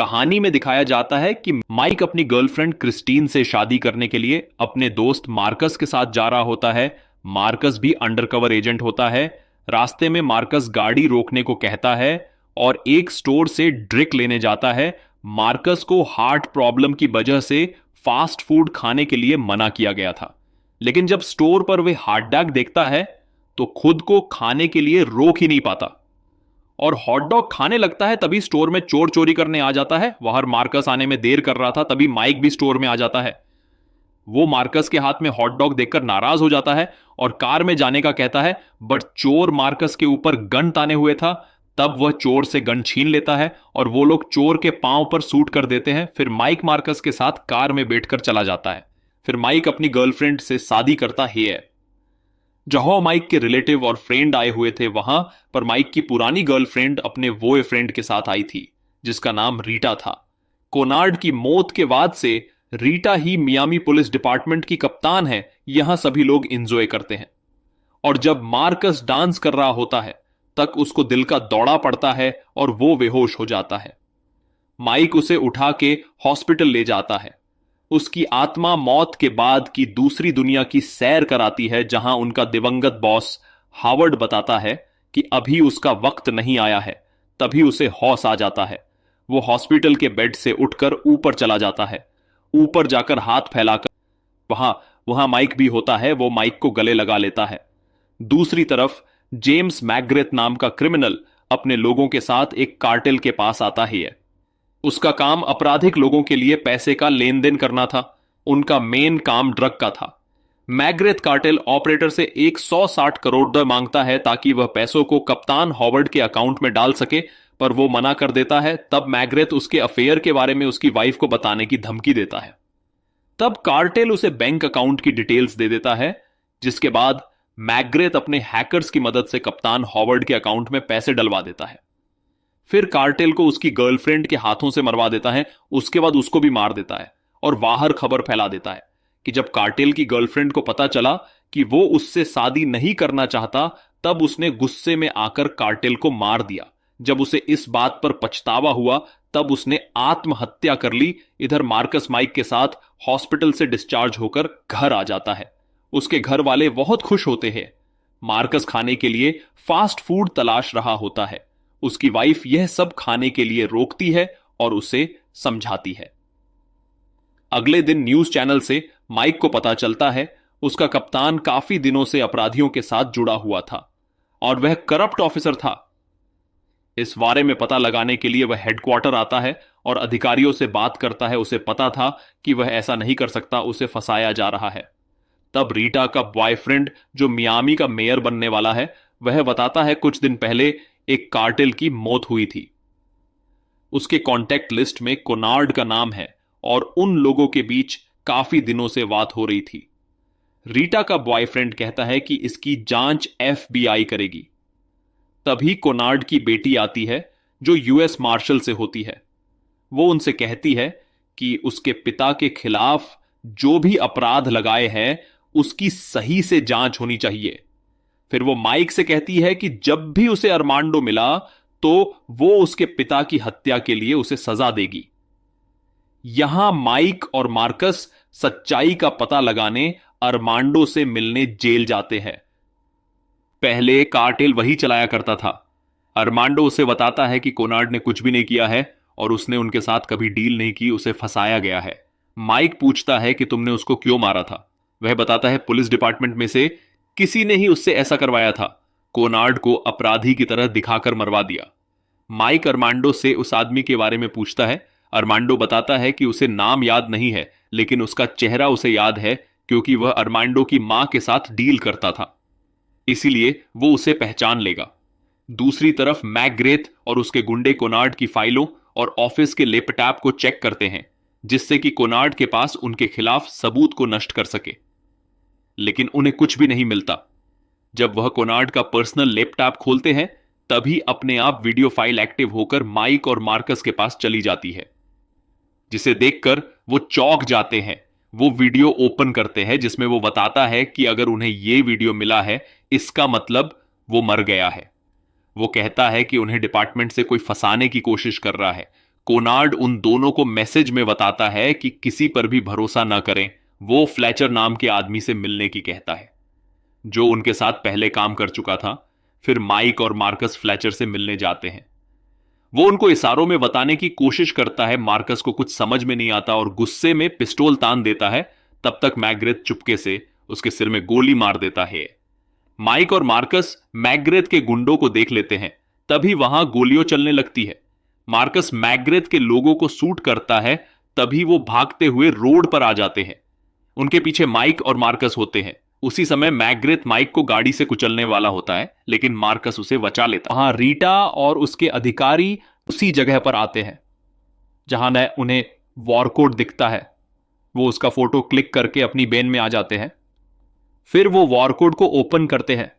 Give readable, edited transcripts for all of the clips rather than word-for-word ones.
कहानी में दिखाया जाता है कि माइक अपनी गर्लफ्रेंड क्रिस्टीन से शादी करने के लिए अपने दोस्त मार्कस के साथ जा रहा होता है। मार्कस भी अंडरकवर एजेंट होता है। रास्ते में मार्कस गाड़ी रोकने को कहता है और एक स्टोर से ड्रिंक लेने जाता है। मार्कस को हार्ट प्रॉब्लम की वजह से फास्ट फूड खाने के लिए मना किया गया था, लेकिन जब स्टोर पर वे हॉट डॉग देखता है तो खुद को खाने के लिए रोक ही नहीं पाता और हॉट डॉग खाने लगता है। तभी स्टोर में चोर चोरी करने आ जाता है। बाहर मार्कस आने में देर कर रहा था, तभी माइक भी स्टोर में आ जाता है। वो मार्कस के हाथ में हॉट डॉग देखकर नाराज हो जाता है और कार में जाने का कहता है, बट चोर मार्कस के ऊपर गन ताने हुए था। तब वह चोर से गन छीन लेता है और वो लोग चोर के पांव पर सूट कर देते हैं। फिर माइक मार्कस के साथ कार में बैठकर चला जाता है। फिर माइक अपनी गर्लफ्रेंड से शादी करता है। जहां माइक के रिलेटिव और फ्रेंड आए हुए थे, वहां पर माइक की पुरानी गर्लफ्रेंड अपने वो फ्रेंड के साथ आई थी जिसका नाम रीटा था। कोनार्ड की मौत के बाद से रीटा ही मियामी पुलिस डिपार्टमेंट की कप्तान है। यहां सभी लोग एंजॉय करते हैं और जब मार्कस डांस कर रहा होता है तक उसको दिल का दौड़ा पड़ता है और वो बेहोश हो जाता है। माइक उसे उठा के हॉस्पिटल ले जाता है। उसकी आत्मा मौत के बाद की दूसरी दुनिया की सैर कराती है, जहां उनका दिवंगत बॉस हावर्ड बताता है कि अभी उसका वक्त नहीं आया है। तभी उसे होश आ जाता है। वो हॉस्पिटल के बेड से उठकर ऊपर चला जाता है। ऊपर जाकर हाथ फैलाकर वहां वहां माइक भी होता है। वो माइक को गले लगा लेता है। दूसरी तरफ जेम्स मैग्रेथ नाम का क्रिमिनल अपने लोगों के साथ एक कार्टेल के पास आता ही है। उसका काम आपराधिक लोगों के लिए पैसे का लेन देन करना था। उनका मेन काम ड्रग का था। मैग्रेथ कार्टेल ऑपरेटर से 160 करोड़ डॉलर मांगता है ताकि वह पैसों को कप्तान हॉवर्ड के अकाउंट में डाल सके, पर वो मना कर देता है। तब मैग्रेथ उसके अफेयर के बारे में उसकी वाइफ को बताने की धमकी देता है। तब कार्टेल उसे बैंक अकाउंट की डिटेल्स दे देता है, जिसके बाद मैग्रेथ अपने हैकर्स की मदद से कप्तान हॉवर्ड के अकाउंट में पैसे डलवा देता है। फिर कार्टेल को उसकी गर्लफ्रेंड के हाथों से मरवा देता है। उसके बाद उसको भी मार देता है और बाहर खबर फैला देता है कि जब कार्टेल की गर्लफ्रेंड को पता चला कि वो उससे शादी नहीं करना चाहता, तब उसने गुस्से में आकर कार्टेल को मार दिया। जब उसे इस बात पर पछतावा हुआ, तब उसने आत्महत्या कर ली। इधर मार्कस माइक के साथ हॉस्पिटल से डिस्चार्ज होकर घर आ जाता है। उसके घर वाले बहुत खुश होते हैं। मार्कस खाने के लिए फास्ट फूड तलाश रहा होता है। उसकी वाइफ यह सब खाने के लिए रोकती है और उसे समझाती है। अगले दिन न्यूज चैनल से माइक को पता चलता है उसका कप्तान काफी दिनों से अपराधियों के साथ जुड़ा हुआ था और वह करप्ट ऑफिसर था। इस बारे में पता लगाने के लिए वह हेडक्वार्टर आता है और अधिकारियों से बात करता है। उसे पता था कि वह ऐसा नहीं कर सकता, उसे फंसाया जा रहा है। तब रीटा का बॉयफ्रेंड, जो मियामी का मेयर बनने वाला है, वह बताता है कुछ दिन पहले एक कार्टेल की मौत हुई थी। उसके कॉन्टैक्ट लिस्ट में कोनार्ड का नाम है और उन लोगों के बीच काफी दिनों से बात हो रही थी। रीटा का बॉयफ्रेंड कहता है कि इसकी जांच एफबीआई करेगी। तभी कोनार्ड की बेटी आती है, जो यूएस मार्शल से होती है। वो उनसे कहती है कि उसके पिता के खिलाफ जो भी अपराध लगाए हैं उसकी सही से जांच होनी चाहिए। फिर वो माइक से कहती है कि जब भी उसे अरमांडो मिला तो वो उसके पिता की हत्या के लिए उसे सजा देगी। यहां माइक और मार्कस सच्चाई का पता लगाने अरमांडो से मिलने जेल जाते हैं। पहले कार्टेल वही चलाया करता था। अरमांडो उसे बताता है कि कोनार्ड ने कुछ भी नहीं किया है और उसने उनके साथ कभी डील नहीं की, उसे फंसाया गया है। माइक पूछता है कि तुमने उसको क्यों मारा था। वह बताता है पुलिस डिपार्टमेंट में से किसी ने ही उससे ऐसा करवाया था। कोनार्ड को अपराधी की तरह दिखाकर मरवा दिया। माइक अरमांडो से उस आदमी के बारे में पूछता है। अरमांडो बताता है कि उसे नाम याद नहीं है, लेकिन उसका चेहरा उसे याद है क्योंकि वह अरमांडो की मां के साथ डील करता था, इसीलिए वो उसे पहचान लेगा। दूसरी तरफ मैग्रेथ और उसके गुंडे कोनार्ड की फाइलों और ऑफिस के लैपटॉप को चेक करते हैं, जिससे कि कोनार्ड के पास उनके खिलाफ सबूत को नष्ट कर सके, लेकिन उन्हें कुछ भी नहीं मिलता। जब वह कोनार्ड का पर्सनल लैपटॉप खोलते हैं, तभी अपने आप वीडियो फाइल एक्टिव होकर माइक और मार्कस के पास चली जाती है, जिसे देखकर वो चौंक जाते हैं। वो वीडियो ओपन करते हैं जिसमें वो बताता है कि अगर उन्हें यह वीडियो मिला है, इसका मतलब वो मर गया है। वो कहता है कि उन्हें डिपार्टमेंट से कोई फंसाने की कोशिश कर रहा है, कोनार्ड उन दोनों को मैसेज में बताता है कि किसी पर भी भरोसा ना करें। वो फ्लेचर नाम के आदमी से मिलने की कहता है, जो उनके साथ पहले काम कर चुका था। फिर माइक और मार्कस फ्लेचर से मिलने जाते हैं। वो उनको इशारों में बताने की कोशिश करता है। मार्कस को कुछ समझ में नहीं आता और गुस्से में पिस्टल तान देता है। तब तक मैग्रेथ चुपके से उसके सिर में गोली मार देता है। माइक और मार्कस मैग्रेथ के गुंडों को देख लेते हैं। तभी वहां गोलियों चलने लगती है। मार्कस मैग्रेथ के लोगों को शूट करता है। तभी वो भागते हुए रोड पर आ जाते हैं। उनके पीछे माइक और मार्कस होते हैं। उसी समय मैग्रेथ माइक को गाड़ी से कुचलने वाला होता है, लेकिन मार्कस उसे बचा लेता है। वहां रीटा और उसके अधिकारी उसी जगह पर आते हैं जहां उन्हें वॉरकोट दिखता है। वो उसका फोटो क्लिक करके अपनी बेन में आ जाते हैं। फिर वो वॉरकोट को ओपन करते हैं,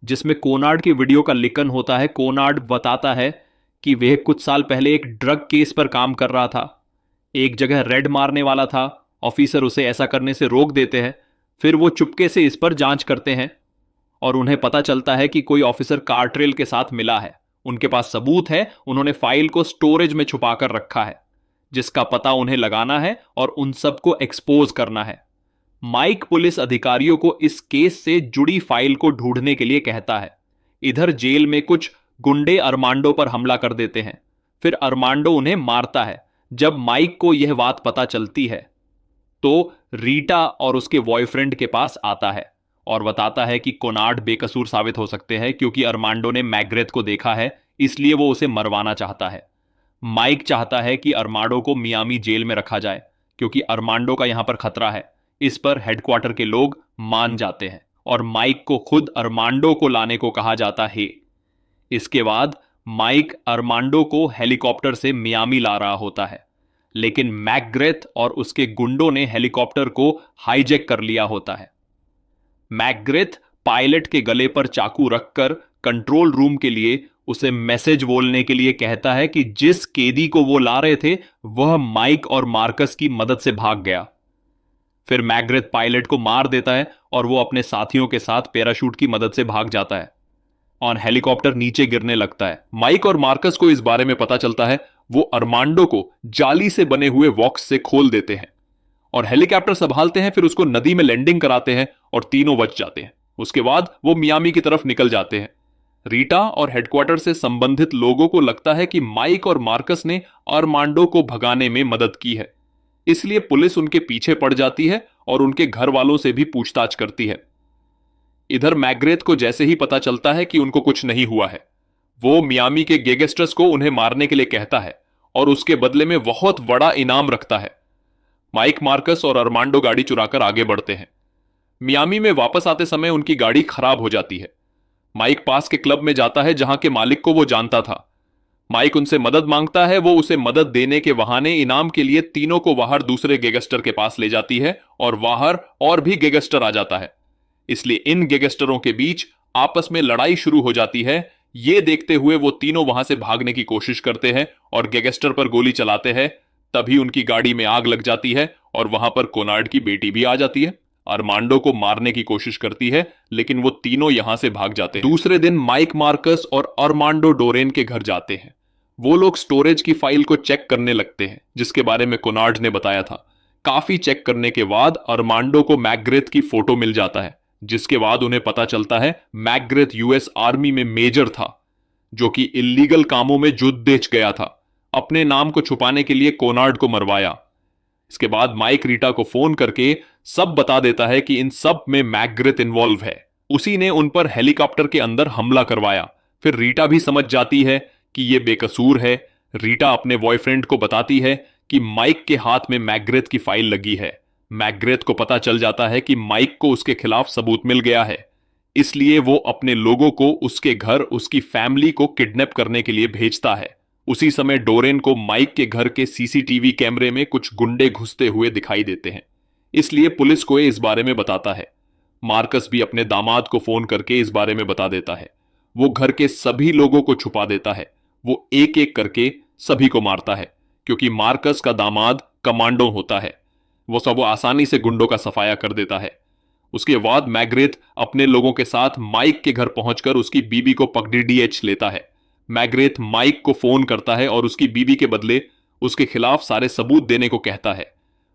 जिसमें कोनार्ड की वीडियो का लिखन होता है। कोनार्ड बताता है कि वह कुछ साल पहले एक ड्रग केस पर काम कर रहा था। एक जगह रेड मारने वाला था। ऑफिसर उसे ऐसा करने से रोक देते हैं। फिर वो चुपके से इस पर जांच करते हैं और उन्हें पता चलता है कि कोई ऑफिसर कार्ट्रेल के साथ मिला है। उनके पास सबूत है। उन्होंने फाइल को स्टोरेज में छुपाकर रखा है, जिसका पता उन्हें लगाना है और उन सबको एक्सपोज करना है। माइक पुलिस अधिकारियों को इस केस से जुड़ी फाइल को ढूंढने के लिए कहता है। इधर जेल में कुछ गुंडे अरमांडो पर हमला कर देते हैं। फिर अरमांडो उन्हें मारता है। जब माइक को यह बात पता चलती है तो रीटा और उसके बॉयफ्रेंड के पास आता है और बताता है कि कोनार्ड बेकसूर साबित हो सकते हैं, क्योंकि अरमांडो ने मैग्रेथ को देखा है, इसलिए वो उसे मरवाना चाहता है। माइक चाहता है कि अरमांडो को मियामी जेल में रखा जाए, क्योंकि अरमांडो का यहां पर खतरा है। इस पर हेडक्वार्टर के लोग मान जाते हैं और माइक को खुद अरमांडो को लाने को कहा जाता है। इसके बाद माइक अरमांडो को हेलीकॉप्टर से मियामी ला रहा होता है, लेकिन मैग्रेथ और उसके गुंडों ने हेलीकॉप्टर को हाईजैक कर लिया होता है। मैग्रेथ पायलट के गले पर चाकू रखकर कंट्रोल रूम के लिए उसे मैसेज बोलने के लिए कहता है कि जिस कैदी को वो ला रहे थे वह माइक और मार्कस की मदद से भाग गया। फिर मैग्रेथ पायलट को मार देता है और वो अपने साथियों के साथ पैराशूट की मदद से भाग जाता है और हेलीकॉप्टर नीचे गिरने लगता है। माइक और मार्कस को इस बारे में पता चलता है। वो अरमांडो को जाली से बने हुए बॉक्स से खोल देते हैं और हेलीकॉप्टर संभालते हैं। फिर उसको नदी में लैंडिंग कराते हैं और तीनों बच जाते हैं। उसके बाद वो मियामी की तरफ निकल जाते हैं। रीटा और हेडक्वार्टर से संबंधित लोगों को लगता है कि माइक और मार्कस ने अरमांडो को भगाने में मदद की है, इसलिए पुलिस उनके पीछे पड़ जाती है और उनके घर वालों से भी पूछताछ करती है। इधर मैग्रेथ को जैसे ही पता चलता है कि उनको कुछ नहीं हुआ है, वो मियामी के गैंगस्टर्स को उन्हें मारने के लिए कहता है और उसके बदले में बहुत बड़ा इनाम रखता है। माइक, मार्कस और अरमांडो गाड़ी चुराकर आगे बढ़ते हैं। मियामी में वापस आते समय उनकी गाड़ी खराब हो जाती है। माइक पास के क्लब में जाता है जहां के मालिक को वो जानता था। माइक उनसे मदद मांगता है। वो उसे मदद देने के बहाने इनाम के लिए तीनों को बाहर दूसरे गैंगस्टर के पास ले जाती है और बाहर और भी गैंगस्टर आ जाता है, इसलिए इन गैंगस्टरों के बीच आपस में लड़ाई शुरू हो जाती है। ये देखते हुए वो तीनों वहां से भागने की कोशिश करते हैं और गैंगस्टर पर गोली चलाते हैं। तभी उनकी गाड़ी में आग लग जाती है और वहां पर कोनार्ड की बेटी भी आ जाती है। अरमांडो को मारने की कोशिश करती है, लेकिन वो तीनों यहां से भाग जाते हैं। दूसरे दिन माइक, मार्कस और अरमांडो डोरेन के घर जाते हैं। वो लोग स्टोरेज की फाइल को चेक करने लगते हैं, जिसके बारे में कोनार्ड ने बताया था। काफी चेक करने के बाद अरमांडो को मैग्रेथ की फोटो मिल जाता है, जिसके बाद उन्हें पता चलता है मैग्रेथ यूएस आर्मी में मेजर था, जो कि इल्लीगल कामों में जुड़ देच गया था। अपने नाम को छुपाने के लिए कोनार्ड को मरवाया। इसके बाद माइक रीटा को फोन करके सब बता देता है कि इन सब में मैग्रेथ इन्वॉल्व है। उसी ने उन पर हेलीकॉप्टर के अंदर हमला करवाया। फिर रीटा भी समझ जाती है कि यह बेकसूर है। रीटा अपने बॉयफ्रेंड को बताती है कि माइक के हाथ में मैग्रेथ की फाइल लगी है। मैग्रेथ को पता चल जाता है कि माइक को उसके खिलाफ सबूत मिल गया है, इसलिए वो अपने लोगों को उसके घर, उसकी फैमिली को किडनैप करने के लिए भेजता है। उसी समय डोरेन को माइक के घर के सीसीटीवी कैमरे में कुछ गुंडे घुसते हुए दिखाई देते हैं, इसलिए पुलिस को इस बारे में बताता है। मार्कस भी अपने दामाद को फोन करके इस बारे में बता देता है। वो घर के सभी लोगों को छुपा देता है। वो एक एक करके सभी को मारता है, क्योंकि मार्कस का दामाद कमांडो होता है। वो सब आसानी से गुंडों का सफाया कर देता है। उसके बाद मैग्रेथ अपने लोगों के साथ माइक के घर पहुंचकर उसकी बीबी को पकड़ लेता है। मैग्रेथ माइक को फोन करता है और उसकी बीवी के बदले उसके खिलाफ सारे सबूत देने को कहता है।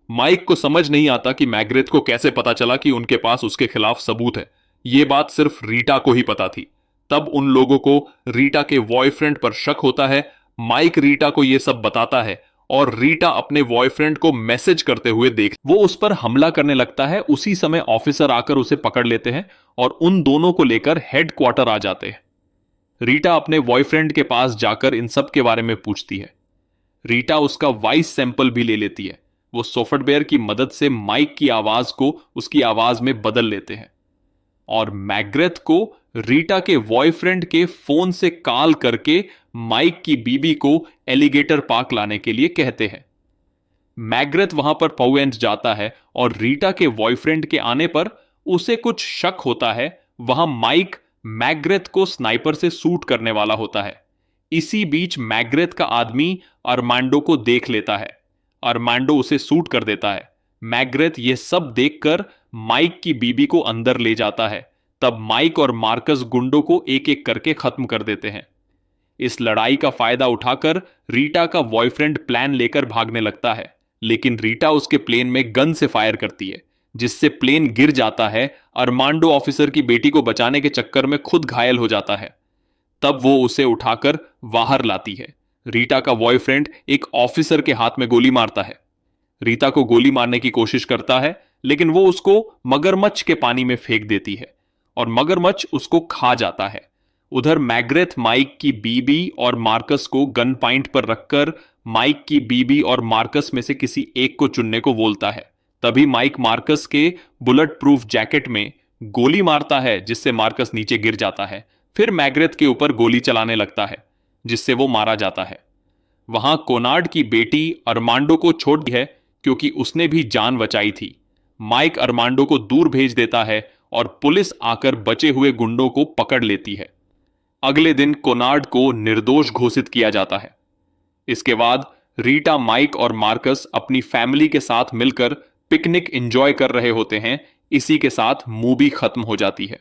माइक को समझ नहीं आता कि मैग्रेथ को कैसे पता चला कि उनके पास उसके खिलाफ सबूत है। यह बात सिर्फ रीटा को ही पता थी। तब उन लोगों को रीटा के बॉयफ्रेंड पर शक होता है। माइक रीटा को यह सब बताता है और रीटा अपने बॉयफ्रेंड को मैसेज करते हुए वो उस पर हमला करने लगता है। उसी समय ऑफिसर आकर उसे पकड़ लेते हैं और उन दोनों को लेकर हेडक्वार्टर आ जाते हैं। रीटा अपने बॉयफ्रेंड के पास जाकर इन सब के बारे में पूछती है। रीटा उसका वॉइस सैंपल भी ले लेती है। वो सॉफ्टवेयर की मदद से माइक की आवाज को उसकी आवाज में बदल लेते हैं और मैग्रेथ को रीटा के बॉयफ्रेंड के फोन से कॉल करके माइक की बीबी को एलिगेटर पार्क लाने के लिए कहते हैं। मैग्रेथ वहां पर पहुंच जाता है और रीटा के बॉयफ्रेंड के आने पर उसे कुछ शक होता है। वहां माइक मैग्रेथ को स्नाइपर से शूट करने वाला होता है। इसी बीच मैग्रेथ का आदमी अरमांडो को देख लेता है। अरमांडो उसे शूट कर देता है। मैग्रेथ यह सब देखकर माइक की बीबी को अंदर ले जाता है। तब माइक और मार्कस गुंडों को एक एक करके खत्म कर देते हैं। इस लड़ाई का फायदा उठाकर रीटा का बॉयफ्रेंड प्लान लेकर भागने लगता है, लेकिन रीटा उसके प्लेन में गन से फायर करती है, जिससे प्लेन गिर जाता है। अरमांडो ऑफिसर की बेटी को बचाने के चक्कर में खुद घायल हो जाता है। तब वो उसे उठाकर बाहर लाती है। रीटा का बॉयफ्रेंड एक ऑफिसर के हाथ में गोली मारता है। रीता को गोली मारने की कोशिश करता है, लेकिन वो उसको मगरमच्छ के पानी में फेंक देती है और मगरमच्छ उसको खा जाता है। उधर मैग्रेथ माइक की बीबी और मार्कस को गन पॉइंट पर रखकर माइक की बीबी और मार्कस में से किसी एक को चुनने को बोलता है। तभी माइक मार्कस के बुलेट प्रूफ जैकेट में गोली मारता है, जिससे मार्कस नीचे गिर जाता है। फिर मैग्रेथ के ऊपर गोली चलाने लगता है, जिससे वो मारा जाता है। वहां कोनार्ड की बेटी अरमांडो को छोड़ दी है, क्योंकि उसने भी जान बचाई थी। माइक अरमांडो को दूर भेज देता है और पुलिस आकर बचे हुए गुंडों को पकड़ लेती है। अगले दिन कोनार्ड को निर्दोष घोषित किया जाता है। इसके बाद रीटा, माइक और मार्कस अपनी फैमिली के साथ मिलकर पिकनिक एंजॉय कर रहे होते हैं। इसी के साथ मूवी खत्म हो जाती है।